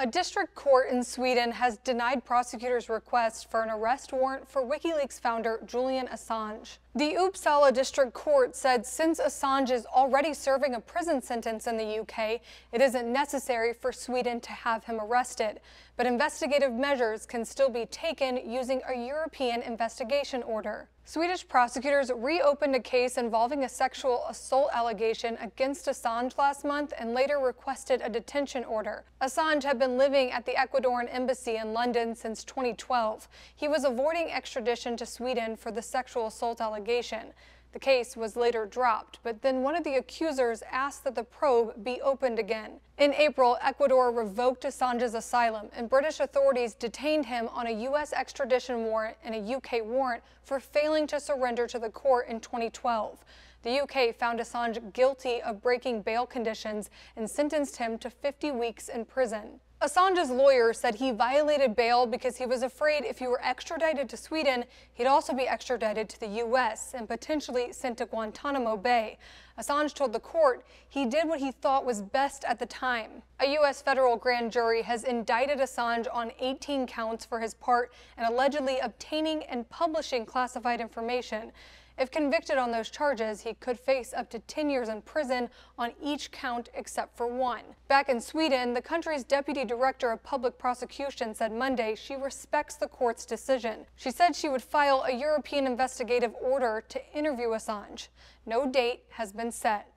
A district court in Sweden has denied prosecutors' request for an arrest warrant for WikiLeaks founder Julian Assange. The Uppsala District Court said since Assange is already serving a prison sentence in the UK, it isn't necessary for Sweden to have him arrested. But investigative measures can still be taken using a European investigation order. Swedish prosecutors reopened a case involving a sexual assault allegation against Assange last month and later requested a detention order. Assange had been living at the Ecuadorian embassy in London since 2012. He was avoiding extradition to Sweden for the sexual assault allegation. The case was later dropped, but then one of the accusers asked that the probe be opened again. In April, Ecuador revoked Assange's asylum, and British authorities detained him on a U.S. extradition warrant and a UK warrant for failing to surrender to the court in 2012. The UK found Assange guilty of breaking bail conditions and sentenced him to 50 weeks in prison. Assange's lawyer said he violated bail because he was afraid if he were extradited to Sweden, he'd also be extradited to the U.S. and potentially sent to Guantanamo Bay. Assange told the court he did what he thought was best at the time. A U.S. federal grand jury has indicted Assange on 18 counts for his part in allegedly obtaining and publishing classified information. If convicted on those charges, he could face up to 10 years in prison on each count except for one. Back in Sweden, the country's deputy director of public prosecution said Monday she respects the court's decision. She said she would file a European investigative order to interview Assange. No date has been set.